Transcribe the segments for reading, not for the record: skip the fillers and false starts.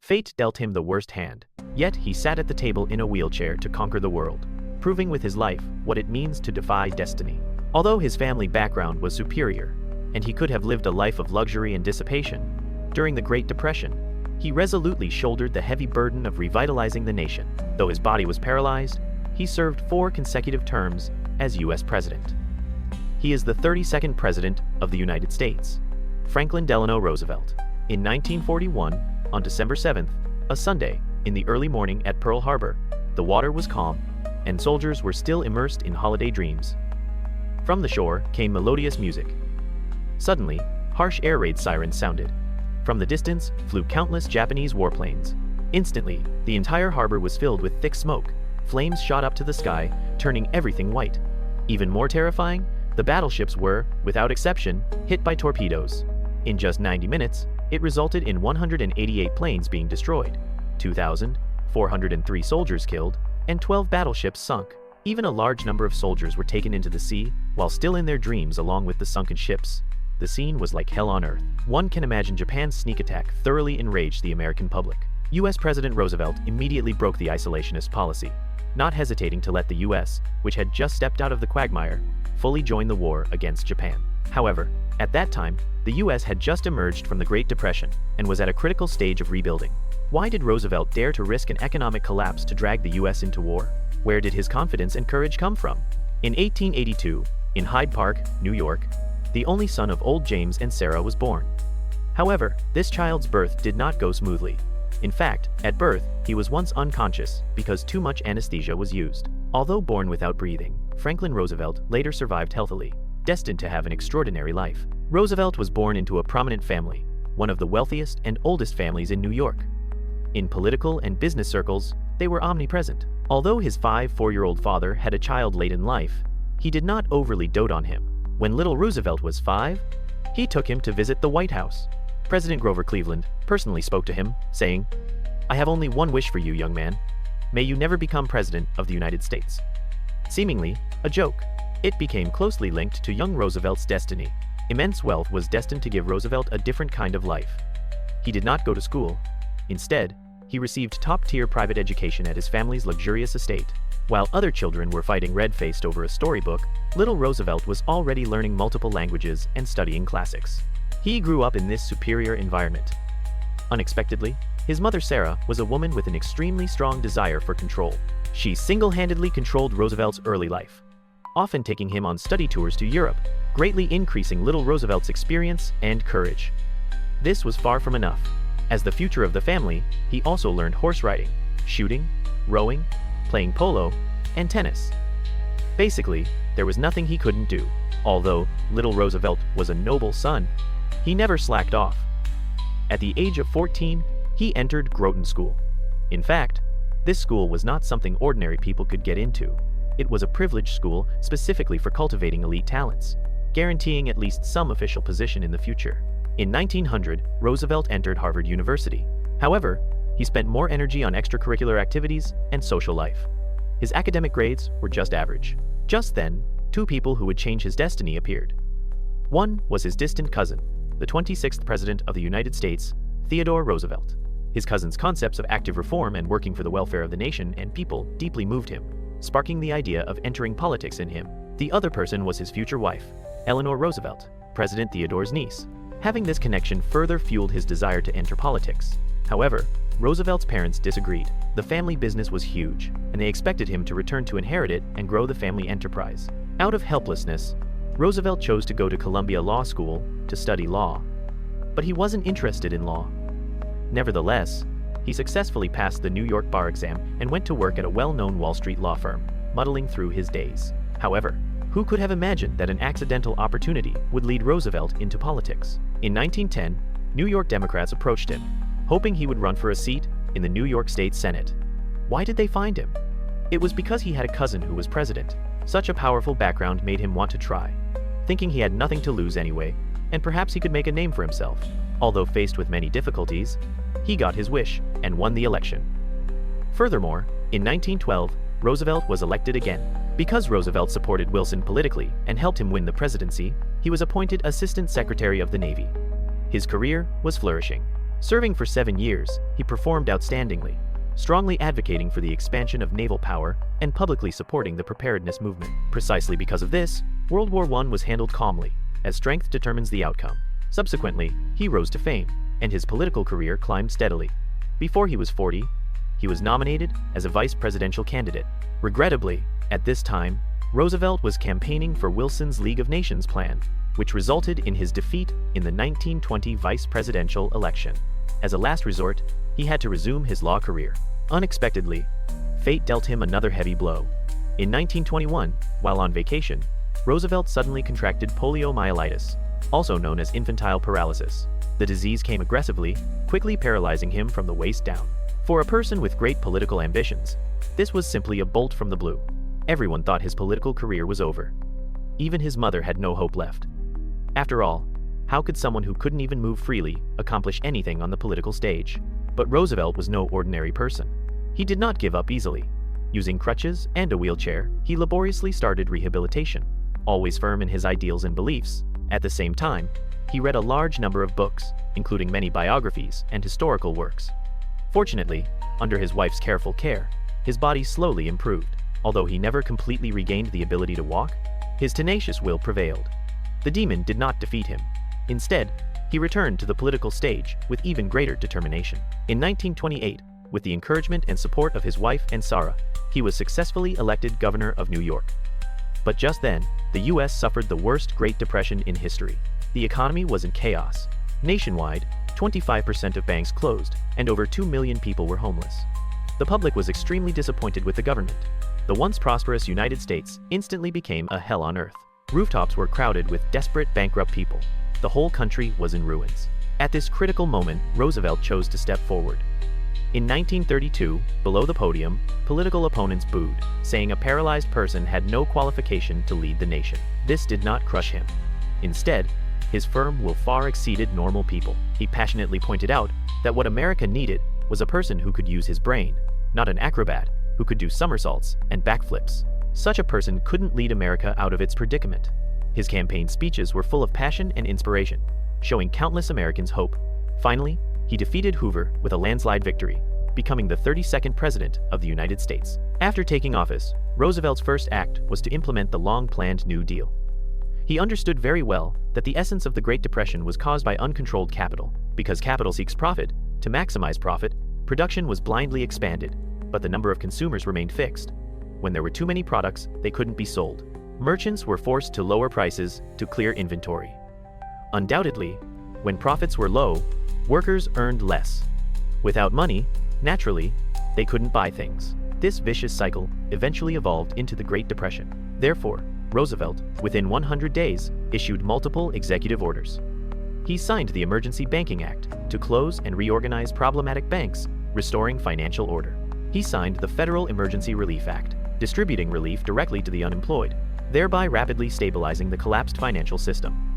Fate dealt him the worst hand, yet he sat at the table in a wheelchair to conquer the world, proving with his life what it means to defy destiny. Although his family background was superior, and he could have lived a life of luxury and dissipation, during the Great Depression, he resolutely shouldered the heavy burden of revitalizing the nation. Though his body was paralyzed, he served 4 consecutive terms as U.S. President. He is the 32nd President of the United States. Franklin Delano Roosevelt. In 1941, on December 7th, a Sunday, in the early morning at Pearl Harbor, the water was calm, and soldiers were still immersed in holiday dreams. From the shore came melodious music. Suddenly, harsh air raid sirens sounded. From the distance flew countless Japanese warplanes. Instantly, the entire harbor was filled with thick smoke. Flames shot up to the sky, turning everything white. Even more terrifying, the battleships were, without exception, hit by torpedoes. In just 90 minutes, it resulted in 188 planes being destroyed, 2,403 soldiers killed, and 12 battleships sunk. Even a large number of soldiers were taken into the sea, while still in their dreams along with the sunken ships. The scene was like hell on earth. One can imagine Japan's sneak attack thoroughly enraged the American public. U.S. President Roosevelt immediately broke the isolationist policy, not hesitating to let the U.S., which had just stepped out of the quagmire, fully join the war against Japan. However, at that time, the U.S. had just emerged from the Great Depression and was at a critical stage of rebuilding. Why did Roosevelt dare to risk an economic collapse to drag the U.S. into war? Where did his confidence and courage come from? In 1882, in Hyde Park, New York, the only son of old James and Sarah was born. However, this child's birth did not go smoothly. In fact, at birth, he was once unconscious because too much anesthesia was used. Although born without breathing, Franklin Roosevelt later survived healthily, destined to have an extraordinary life. Roosevelt was born into a prominent family, one of the wealthiest and oldest families in New York. In political and business circles, they were omnipresent. Although his 4-year-old father had a child late in life, he did not overly dote on him. When little Roosevelt was 5, he took him to visit the White House. President Grover Cleveland personally spoke to him, saying, "I have only one wish for you, young man. May you never become President of the United States." Seemingly a joke, it became closely linked to young Roosevelt's destiny. Immense wealth was destined to give Roosevelt a different kind of life. He did not go to school. Instead, he received top-tier private education at his family's luxurious estate. While other children were fighting red-faced over a storybook, little Roosevelt was already learning multiple languages and studying classics. He grew up in this superior environment. Unexpectedly, his mother Sarah was a woman with an extremely strong desire for control. She single-handedly controlled Roosevelt's early life, often taking him on study tours to Europe, greatly increasing little Roosevelt's experience and courage. This was far from enough. As the future of the family, he also learned horse riding, shooting, rowing, playing polo, and tennis. Basically, there was nothing he couldn't do. Although little Roosevelt was a noble son, he never slacked off. At the age of 14, he entered Groton School. In fact, this school was not something ordinary people could get into. It was a privileged school specifically for cultivating elite talents, guaranteeing at least some official position in the future. In 1900, Roosevelt entered Harvard University. However, he spent more energy on extracurricular activities and social life. His academic grades were just average. Just then, 2 people who would change his destiny appeared. One was his distant cousin, the 26th President of the United States, Theodore Roosevelt. His cousin's concepts of active reform and working for the welfare of the nation and people deeply moved him, sparking the idea of entering politics in him. The other person was his future wife, Eleanor Roosevelt, President Theodore's niece. Having this connection further fueled his desire to enter politics. However, Roosevelt's parents disagreed. The family business was huge, and they expected him to return to inherit it and grow the family enterprise. Out of helplessness, Roosevelt chose to go to Columbia Law School to study law. But he wasn't interested in law. Nevertheless, he successfully passed the New York bar exam and went to work at a well-known Wall Street law firm, muddling through his days. However, who could have imagined that an accidental opportunity would lead Roosevelt into politics? In 1910, New York Democrats approached him, hoping he would run for a seat in the New York State Senate. Why did they find him? It was because he had a cousin who was president. Such a powerful background made him want to try, thinking he had nothing to lose anyway, and perhaps he could make a name for himself. Although faced with many difficulties, he got his wish and won the election. Furthermore, in 1912, Roosevelt was elected again. Because Roosevelt supported Wilson politically and helped him win the presidency, he was appointed Assistant Secretary of the Navy. His career was flourishing. Serving for 7 years, he performed outstandingly, strongly advocating for the expansion of naval power and publicly supporting the preparedness movement. Precisely because of this, World War I was handled calmly, as strength determines the outcome. Subsequently, he rose to fame, and his political career climbed steadily. Before he was 40, he was nominated as a vice presidential candidate. Regrettably, at this time, Roosevelt was campaigning for Wilson's League of Nations plan, which resulted in his defeat in the 1920 vice presidential election. As a last resort, he had to resume his law career. Unexpectedly, fate dealt him another heavy blow. In 1921, while on vacation, Roosevelt suddenly contracted poliomyelitis, also known as infantile paralysis. The disease came aggressively, quickly paralyzing him from the waist down. For a person with great political ambitions, this was simply a bolt from the blue. Everyone thought his political career was over. Even his mother had no hope left. After all, how could someone who couldn't even move freely accomplish anything on the political stage? But Roosevelt was no ordinary person. He did not give up easily. Using crutches and a wheelchair, he laboriously started rehabilitation, always firm in his ideals and beliefs. At the same time, he read a large number of books, including many biographies and historical works. Fortunately, under his wife's careful care, his body slowly improved. Although he never completely regained the ability to walk, his tenacious will prevailed. The demon did not defeat him. Instead, he returned to the political stage with even greater determination. In 1928, with the encouragement and support of his wife and Sarah, he was successfully elected governor of New York. But just then, the U.S. suffered the worst Great Depression in history. The economy was in chaos. Nationwide, 25% of banks closed, and over 2 million people were homeless. The public was extremely disappointed with the government. The once prosperous United States instantly became a hell on earth. Rooftops were crowded with desperate, bankrupt people. The whole country was in ruins. At this critical moment, Roosevelt chose to step forward. In 1932, below the podium, political opponents booed, saying a paralyzed person had no qualification to lead the nation. This did not crush him. Instead, his firm will far exceeded normal people. He passionately pointed out that what America needed was a person who could use his brain, not an acrobat who could do somersaults and backflips. Such a person couldn't lead America out of its predicament. His campaign speeches were full of passion and inspiration, showing countless Americans hope. Finally, he defeated Hoover with a landslide victory, becoming the 32nd president of the United States. After taking office, Roosevelt's first act was to implement the long-planned New Deal. He understood very well that the essence of the Great Depression was caused by uncontrolled capital. Because capital seeks profit, to maximize profit, production was blindly expanded, but the number of consumers remained fixed. When there were too many products, they couldn't be sold. Merchants were forced to lower prices to clear inventory. Undoubtedly, when profits were low, workers earned less. Without money, naturally, they couldn't buy things. This vicious cycle eventually evolved into the Great Depression. Therefore, Roosevelt, within 100 days, issued multiple executive orders. He signed the Emergency Banking Act to close and reorganize problematic banks, restoring financial order. He signed the Federal Emergency Relief Act, distributing relief directly to the unemployed, thereby rapidly stabilizing the collapsed financial system.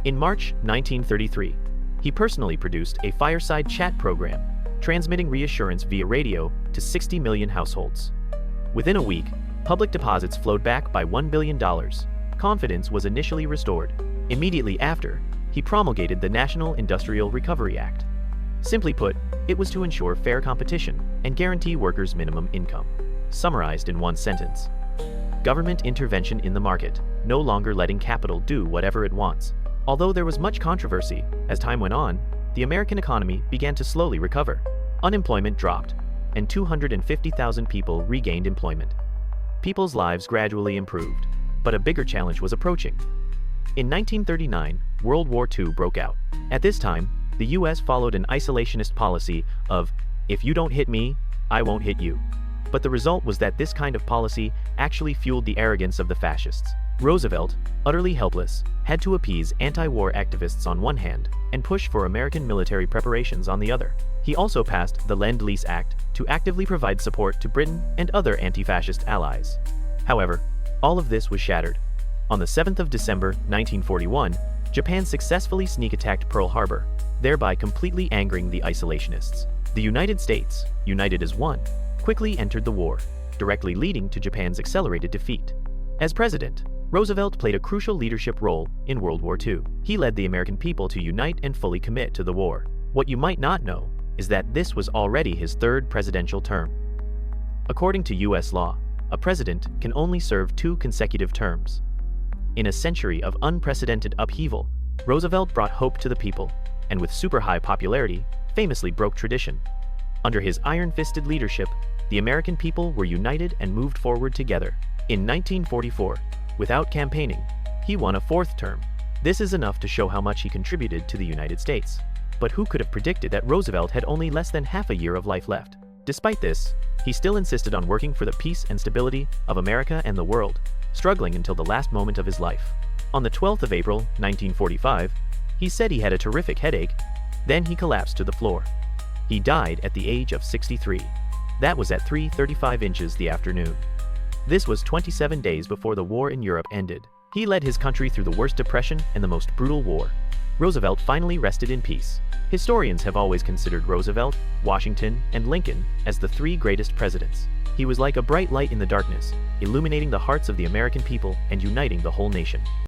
In March 1933, he personally produced a fireside chat program, transmitting reassurance via radio to 60 million households. Within a week, public deposits flowed back by $1 billion. Confidence was initially restored. Immediately after, he promulgated the National Industrial Recovery Act. Simply put, it was to ensure fair competition and guarantee workers minimum income. Summarized in one sentence: government intervention in the market, no longer letting capital do whatever it wants. Although there was much controversy, as time went on, the American economy began to slowly recover. Unemployment dropped, and 250,000 people regained employment. People's lives gradually improved, but a bigger challenge was approaching. In 1939, World War II broke out. At this time, the U.S. followed an isolationist policy of, if you don't hit me, I won't hit you. But the result was that this kind of policy actually fueled the arrogance of the fascists. Roosevelt, utterly helpless, had to appease anti-war activists on one hand and push for American military preparations on the other. He also passed the Lend-Lease Act to actively provide support to Britain and other anti-fascist allies. However, all of this was shattered. On the 7th of December 1941, Japan successfully sneak-attacked Pearl Harbor, thereby completely angering the isolationists. The United States, united as one, quickly entered the war, directly leading to Japan's accelerated defeat. As president, Roosevelt played a crucial leadership role in World War II. He led the American people to unite and fully commit to the war. What you might not know is that this was already his third presidential term. According to US law, a president can only serve 2 consecutive terms. In a century of unprecedented upheaval, Roosevelt brought hope to the people, and with super high popularity, famously broke tradition. Under his iron-fisted leadership, the American people were united and moved forward together. In 1944, without campaigning, he won a 4th term. This is enough to show how much he contributed to the United States. But who could have predicted that Roosevelt had only less than half a year of life left? Despite this, he still insisted on working for the peace and stability of America and the world, struggling until the last moment of his life. On the 12th of April, 1945, he said he had a terrific headache, then he collapsed to the floor. He died at the age of 63. That was at 3:35 inches the afternoon. This was 27 days before the war in Europe ended. He led his country through the worst depression and the most brutal war. Roosevelt finally rested in peace. Historians have always considered Roosevelt, Washington, and Lincoln as the 3 greatest presidents. He was like a bright light in the darkness, illuminating the hearts of the American people and uniting the whole nation.